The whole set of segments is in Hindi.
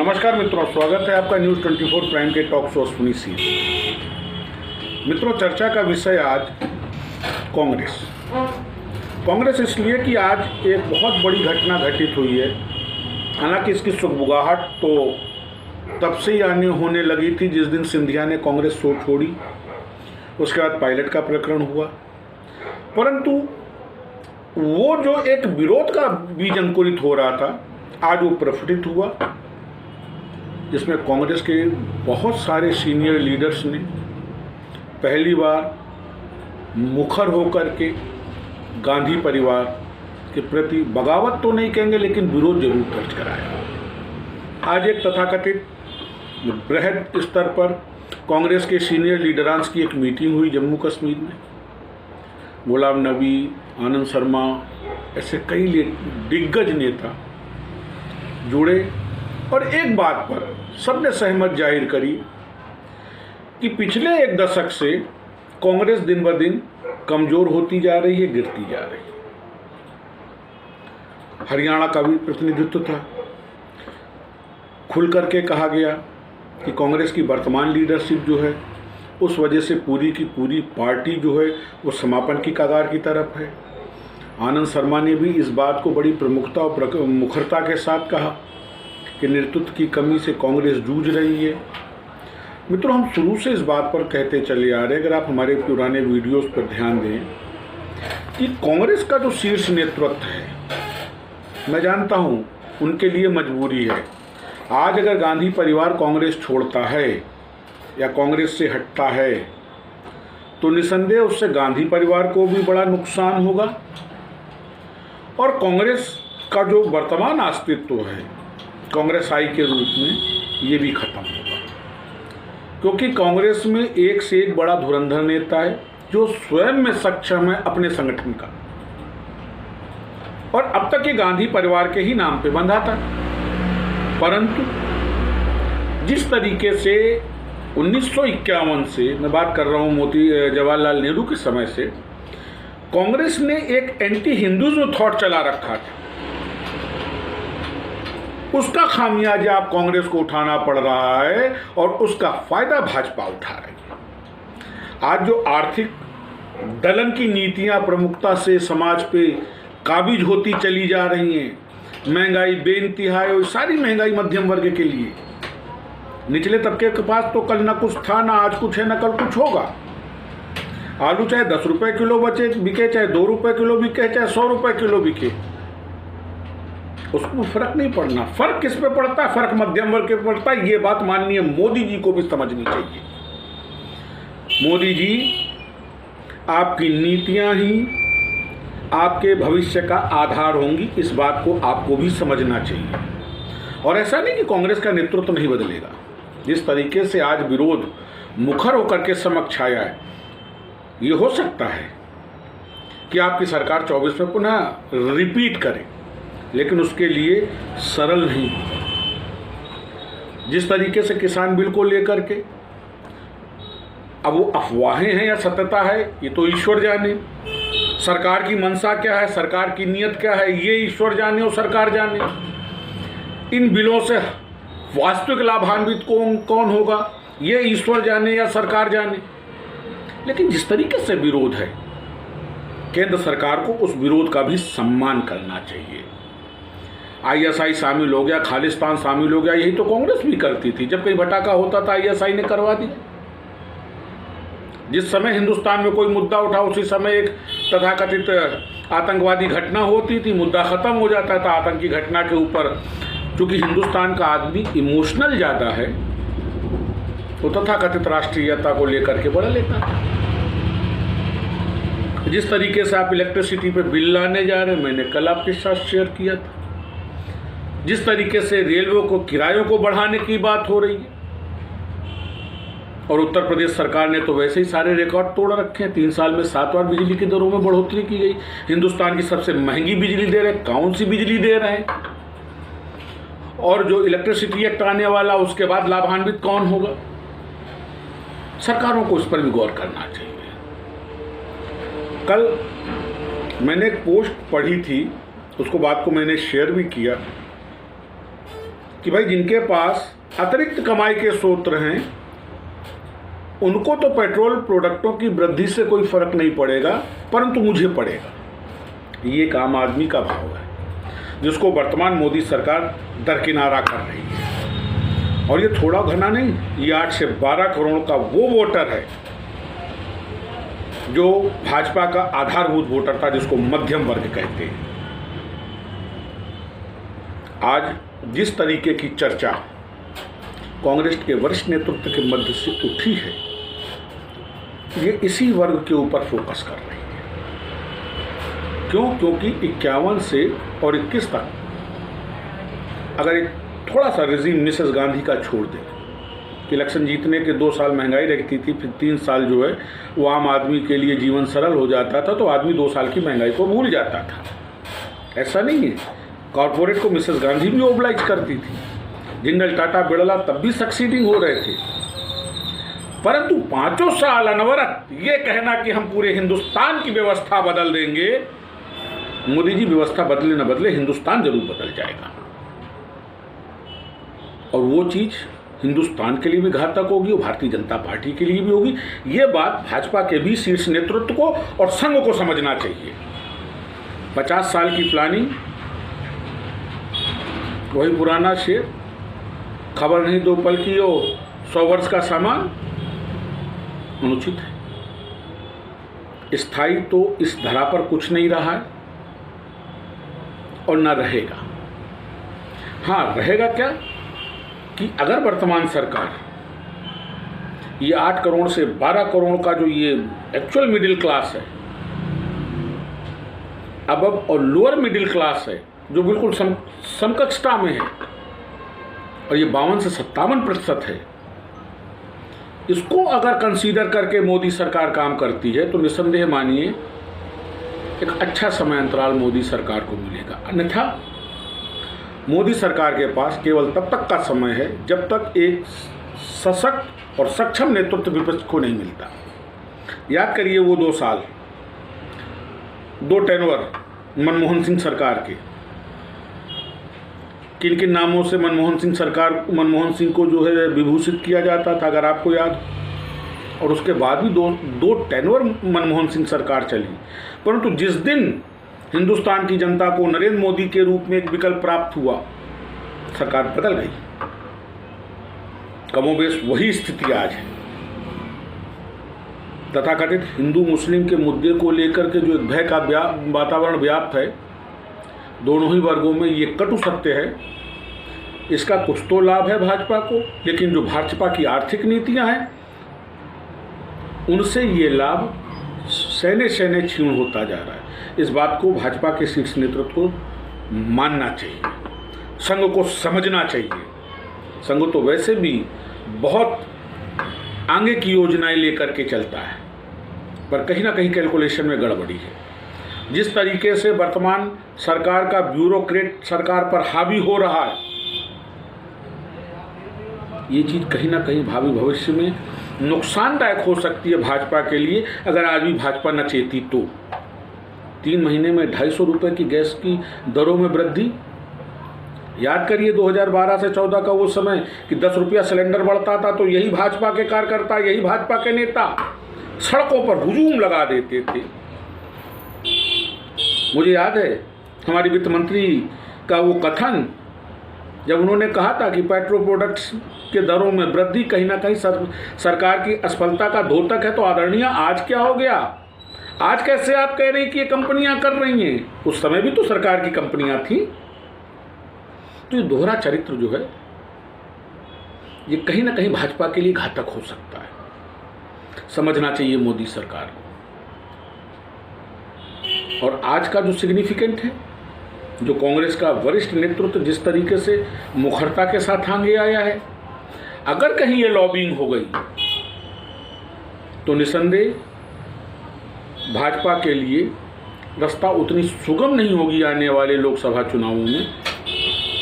नमस्कार मित्रों, स्वागत है आपका न्यूज़ 24 प्राइम के टॉक शो सुनी सी। मित्रों, चर्चा का विषय आज कांग्रेस इसलिए कि आज एक बहुत बड़ी घटना घटित हुई है। हालांकि इसकी सुगबुगाहट तो तब से ही आने होने लगी थी जिस दिन सिंधिया ने कांग्रेस छोड़ी। उसके बाद पायलट का प्रकरण हुआ, परंतु वो जो एक विरोध का बीज अंकुरित हो रहा था आज वो प्रस्फुटित हुआ, जिसमें कांग्रेस के बहुत सारे सीनियर लीडर्स ने पहली बार मुखर होकर के गांधी परिवार के प्रति बगावत तो नहीं कहेंगे लेकिन विरोध जरूर दर्ज कराया। आज एक तथाकथित बृहद स्तर पर कांग्रेस के सीनियर लीडरांस की एक मीटिंग हुई जम्मू कश्मीर में। गुलाम नबी, आनंद शर्मा, ऐसे कई दिग्गज नेता जुड़े और एक बात पर सबने सहमत जाहिर करी कि पिछले एक दशक से कांग्रेस दिन ब दिन कमजोर होती जा रही है, गिरती जा रही है। हरियाणा का भी प्रतिनिधित्व था। खुल करके कहा गया कि कांग्रेस की वर्तमान लीडरशिप जो है उस वजह से पूरी की पूरी पार्टी जो है वो समापन की कगार की तरफ है। आनंद शर्मा ने भी इस बात को बड़ी प्रमुखता और मुखरता के साथ कहा कि नेतृत्व की कमी से कांग्रेस जूझ रही है। मित्रों, हम शुरू से इस बात पर कहते चले आ रहे हैं, अगर आप हमारे पुराने वीडियोस पर ध्यान दें कि कांग्रेस का जो शीर्ष नेतृत्व है, मैं जानता हूं उनके लिए मजबूरी है। आज अगर गांधी परिवार कांग्रेस छोड़ता है या कांग्रेस से हटता है तो निसंदेह उससे गांधी परिवार को भी बड़ा नुकसान होगा और कांग्रेस का जो वर्तमान अस्तित्व है कांग्रेस आई के रूप में ये भी खत्म होगा, क्योंकि कांग्रेस में एक से एक बड़ा धुरंधर नेता है जो स्वयं में सक्षम है अपने संगठन का, और अब तक ये गांधी परिवार के ही नाम पे बंधा था। परंतु जिस तरीके से 1951 से मैं बात कर रहा हूँ जवाहरलाल नेहरू के समय से कांग्रेस ने एक एंटी हिंदुइज्म थॉट चला रखा था, उसका खामियाजा आप कांग्रेस को उठाना पड़ रहा है और उसका फायदा भाजपा उठा रही है। आज जो आर्थिक दलन की नीतियां प्रमुखता से समाज पे काबिज होती चली जा रही हैं, महंगाई बेइंतहा और सारी महंगाई मध्यम वर्ग के लिए, निचले तबके के पास तो कल ना कुछ था ना आज कुछ है ना कल कुछ होगा। आलू चाहे 10 रुपए किलो बिके, चाहे 2 रुपए किलो बिके, चाहे 100 रुपए किलो बिके, उसको फर्क नहीं पड़ना। फर्क किस पे पड़ता है? फर्क मध्यम वर्ग पे पड़ता है। ये बात माननीय मोदी जी को भी समझनी चाहिए। मोदी जी, आपकी नीतियां ही आपके भविष्य का आधार होंगी, इस बात को आपको भी समझना चाहिए। और ऐसा नहीं कि कांग्रेस का नेतृत्व नहीं बदलेगा। जिस तरीके से आज विरोध मुखर होकर के समक्ष आया है, ये हो सकता है कि आपकी सरकार 24 में पुनः रिपीट करे, लेकिन उसके लिए सरल नहीं। जिस तरीके से किसान बिल को लेकर के अब वो अफवाहें हैं या सत्यता है ये तो ईश्वर जाने। सरकार की मंशा क्या है, सरकार की नीयत क्या है, ये ईश्वर जाने और सरकार जाने। इन बिलों से वास्तविक लाभान्वित कौन होगा ये ईश्वर जाने या सरकार जाने। लेकिन जिस तरीके से विरोध है, केंद्र सरकार को उस विरोध का भी सम्मान करना चाहिए। आईएसआई शामिल हो गया, खालिस्तान शामिल हो गया, यही तो कांग्रेस भी करती थी। जब कहीं भटाका होता था आईएसआई ने करवा दिया। जिस समय हिंदुस्तान में कोई मुद्दा उठा उसी समय एक तथाकथित आतंकवादी घटना होती थी, मुद्दा खत्म हो जाता था आतंकी घटना के ऊपर। क्योंकि हिंदुस्तान का आदमी इमोशनल ज़्यादा है, वो तथाकथित राष्ट्रीयता को लेकर के बड़ा लेता था। जिस तरीके से आप इलेक्ट्रिसिटी पे बिल लाने जा रहे हैं, मैंने कल आपके साथ शेयर किया था। जिस तरीके से रेलवे को किरायों को बढ़ाने की बात हो रही है, और उत्तर प्रदेश सरकार ने तो वैसे ही सारे रिकॉर्ड तोड़ रखे हैं। 3 साल में 7 बार बिजली की दरों में बढ़ोतरी की गई। हिंदुस्तान की सबसे महंगी बिजली दे रहे हैं। कौन सी बिजली दे रहे हैं? और जो इलेक्ट्रिसिटी एक्ट आने वाला उसके बाद लाभान्वित कौन होगा? सरकारों को इस पर भी गौर करना चाहिए। कल मैंने एक पोस्ट पढ़ी थी, उसको बात को मैंने शेयर भी किया कि भाई जिनके पास अतिरिक्त कमाई के स्रोत हैं उनको तो पेट्रोल प्रोडक्टों की वृद्धि से कोई फर्क नहीं पड़ेगा, परंतु मुझे पड़ेगा। ये एक आम आदमी का भाव है जिसको वर्तमान मोदी सरकार दरकिनारा कर रही है। और ये थोड़ा घना नहीं, ये 8 से 12 करोड़ का वो वोटर है जो भाजपा का आधारभूत वोटर था, जिसको मध्यम वर्ग कहते हैं। आज जिस तरीके की चर्चा कांग्रेस के वरिष्ठ नेतृत्व के मध्य से उठी है, ये इसी वर्ग के ऊपर फोकस कर रही है। क्यों? क्योंकि 51 से और 21 तक अगर एक थोड़ा सा रिजीम मिसेस गांधी का छोड़ दें कि इलेक्शन जीतने के 2 साल महंगाई रहती थी, फिर 3 साल जो है वो आम आदमी के लिए जीवन सरल हो जाता था, तो आदमी 2 साल की महंगाई को भूल जाता था। ऐसा नहीं है, कॉरपोरेट को मिसेस गांधी भी ओबलाइज करती थी, जिंदल टाटा बिड़ला तब भी सक्सीडिंग हो रहे थे। परंतु 5 साल अनवरत ये कहना कि हम पूरे हिंदुस्तान की व्यवस्था बदल देंगे, मोदी जी व्यवस्था बदले न बदले हिंदुस्तान जरूर बदल जाएगा। और वो चीज हिंदुस्तान के लिए भी घातक होगी और भारतीय जनता पार्टी के लिए भी होगी। ये बात भाजपा के भी शीर्ष नेतृत्व को और संघ को समझना चाहिए। 50 साल की प्लानिंग, वही पुराना शेर, खबर नहीं 2 पल की हो 100 वर्ष का सामान, अनुचित है। स्थायी तो इस धरा पर कुछ नहीं रहा है और न रहेगा। हाँ, रहेगा क्या कि अगर वर्तमान सरकार ये 8 करोड़ से 12 करोड़ का जो ये एक्चुअल मिडिल क्लास है, अब और लोअर मिडिल क्लास है जो बिल्कुल समकक्षता में है, और ये 52 से 57% है, इसको अगर कंसीडर करके मोदी सरकार काम करती है तो निसंदेह मानिए एक अच्छा समय अंतराल मोदी सरकार को मिलेगा। अन्यथा मोदी सरकार के पास केवल तब तक का समय है जब तक एक सशक्त और सक्षम नेतृत्व विपक्ष को नहीं मिलता। याद करिए वो 2 साल, 2 टेनवर मनमोहन सिंह सरकार के, किन किन नामों से मनमोहन सिंह को जो है विभूषित किया जाता था, अगर आपको याद। और उसके बाद भी दो टेनवर मनमोहन सिंह सरकार चली। परंतु जिस दिन हिंदुस्तान की जनता को नरेंद्र मोदी के रूप में एक विकल्प प्राप्त हुआ, सरकार बदल गई। कमोबेश वही स्थिति आज है। तथाकथित हिंदू मुस्लिम के मुद्दे को लेकर के जो एक भय का वातावरण व्याप्त है दोनों ही वर्गों में, ये कटु सत्य है। इसका कुछ तो लाभ है भाजपा को, लेकिन जो भाजपा की आर्थिक नीतियां हैं उनसे ये लाभ सहने सहने क्षीण होता जा रहा है। इस बात को भाजपा के शीर्ष नेतृत्व को मानना चाहिए, संघ को समझना चाहिए। संघ तो वैसे भी बहुत आगे की योजनाएं लेकर के चलता है, पर कहीं ना कहीं कैलकुलेशन में गड़बड़ी है। जिस तरीके से वर्तमान सरकार का ब्यूरोक्रेट सरकार पर हावी हो रहा है, ये चीज़ कहीं ना कहीं भावी भविष्य में नुकसानदायक हो सकती है भाजपा के लिए, अगर आज भी भाजपा न चेती तो। 3 महीने में 250 रुपये की गैस की दरों में वृद्धि। याद करिए 2012 से 14 का वो समय कि 10 रुपया सिलेंडर बढ़ता था तो यही भाजपा के कार्यकर्ता, यही भाजपा के नेता सड़कों पर हुजूम लगा देते थे। मुझे याद है हमारी वित्त मंत्री का वो कथन, जब उन्होंने कहा था कि पेट्रोल प्रोडक्ट्स के दरों में वृद्धि कहीं ना कहीं सरकार की असफलता का द्योतक है। तो आदरणीय, आज क्या हो गया? आज कैसे आप कह रहे हैं कि ये कंपनियां कर रही हैं? उस समय भी तो सरकार की कंपनियां थी। तो ये दोहरा चरित्र जो है ये कहीं ना कहीं भाजपा के लिए घातक हो सकता है। समझना चाहिए मोदी सरकार को। और आज का जो सिग्निफिकेंट है, जो कांग्रेस का वरिष्ठ नेतृत्व जिस तरीके से मुखरता के साथ आगे आया है, अगर कहीं ये लॉबिंग हो गई तो निसंदेह भाजपा के लिए रास्ता उतनी सुगम नहीं होगी आने वाले लोकसभा चुनावों में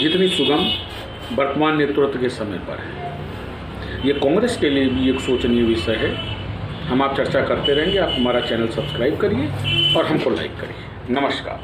जितनी सुगम वर्तमान नेतृत्व के समय पर है। ये कांग्रेस के लिए भी एक सोचनीय विषय है। हम आप चर्चा करते रहेंगे। आप हमारा चैनल सब्सक्राइब करिए और हमको लाइक करिए। नमस्कार।